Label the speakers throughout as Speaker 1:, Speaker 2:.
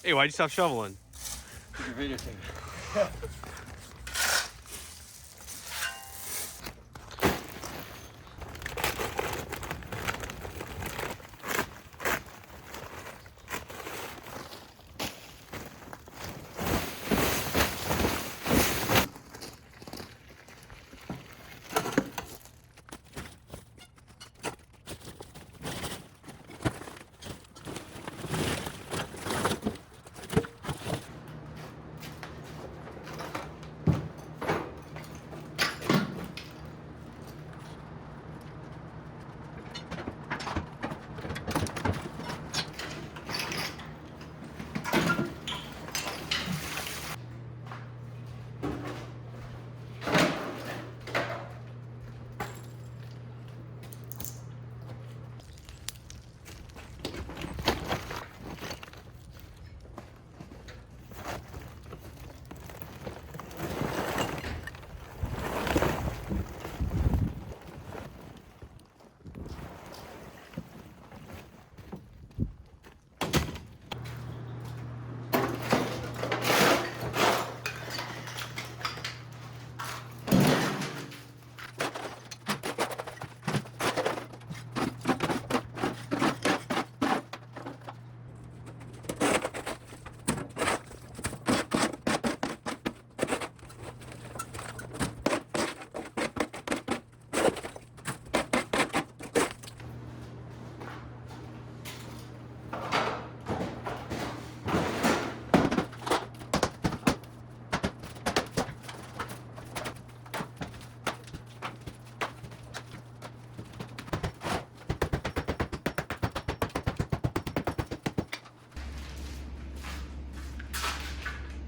Speaker 1: Hey, why'd you stop shoveling?
Speaker 2: Your video thing.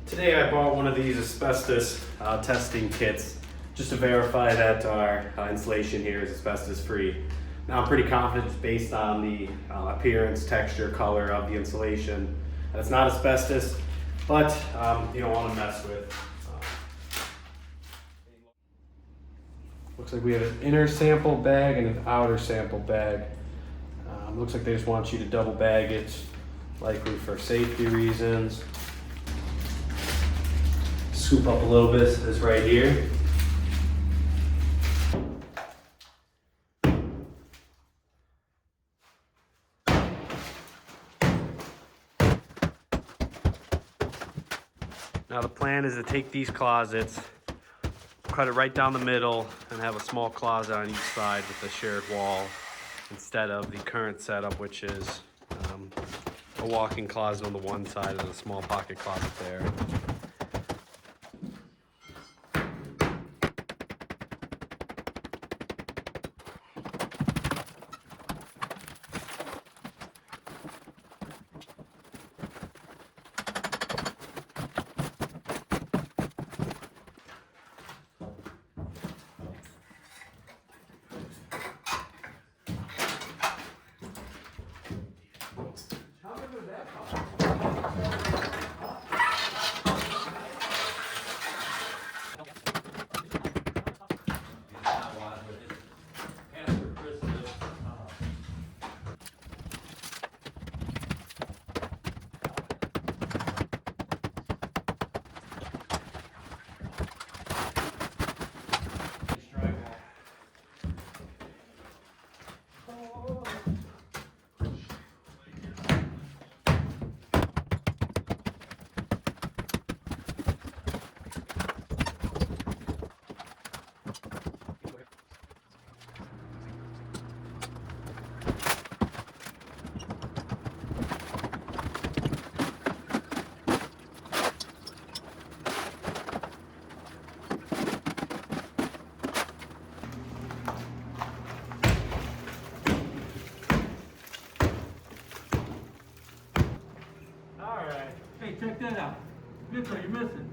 Speaker 1: Today I bought one of these asbestos testing kits just to verify that our insulation here is asbestos free. Now I'm pretty confident just based on the appearance, texture, color of the insulation that it's not asbestos, but you don't want to mess with. Looks like we have an inner sample bag and an outer sample bag. Looks like they just want you to double bag it, likely for safety reasons. Scoop up a little bit, this right here. Now the plan is to take these closets, cut it right down the middle, and have a small closet on each side with a shared wall instead of the current setup, which is a walk-in closet on the one side and a small pocket closet there.
Speaker 3: Hey, check that out. Mitchell, you're missing.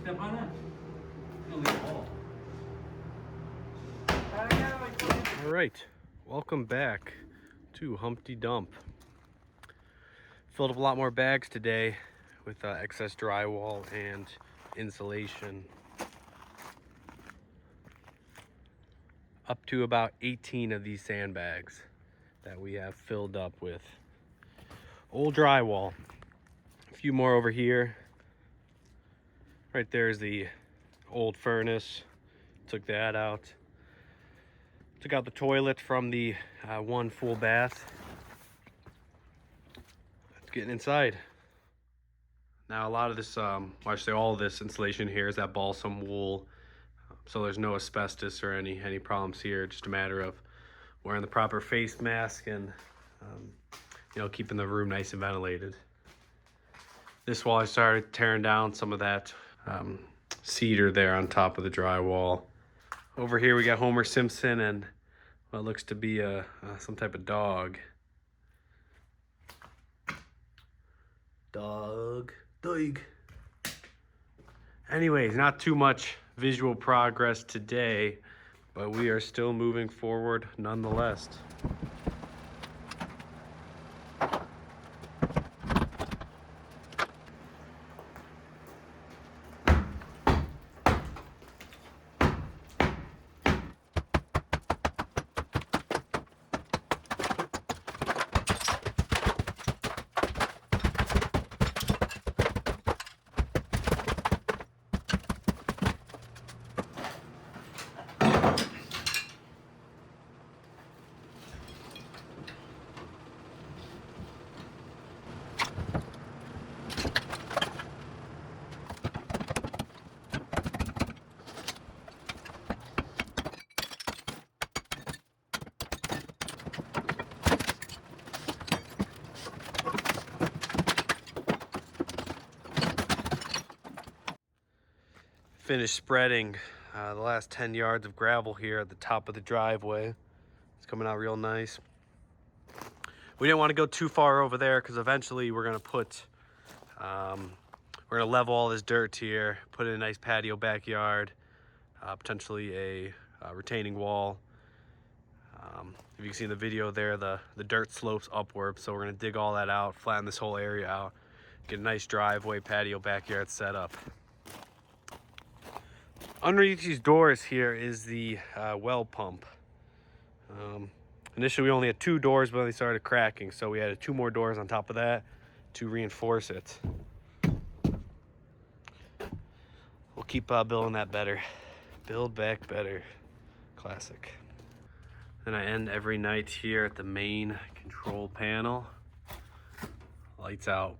Speaker 3: Step on that. You'll leave the wall.
Speaker 1: All right, welcome back to Humpty Dump. Filled up a lot more bags today with excess drywall and insulation. Up to about 18 of these sandbags that we have filled up with old drywall. A few more over here. Right there is the old furnace. Took that out. Took out the toilet from the one full bath. Let's get inside. Now a lot of this, well, I should say all of this insulation here is that balsam wool. So there's no asbestos or any problems here. Just a matter of wearing the proper face mask and you know, keeping the room nice and ventilated. This wall I started tearing down some of that cedar there on top of the drywall. Over here we got Homer Simpson and what looks to be some type of dog. Dog. Anyways, not too much visual progress today, but we are still moving forward nonetheless. Finished spreading the last 10 yards of gravel here at the top of the driveway. It's coming out real nice. We didn't want to go too far over there because eventually we're gonna put, we're gonna level all this dirt here, put in a nice patio backyard, potentially a retaining wall. If you can see in the video there, the dirt slopes upward, so we're gonna dig all that out, flatten this whole area out, get a nice driveway, patio, backyard set up. Underneath these doors here is the well pump. Initially we only had 2 doors, but then they started cracking, so we added 2 more doors on top of that to reinforce it. We'll keep building that better. Build back better. Classic. Then I end every night here at the main control panel. Lights out.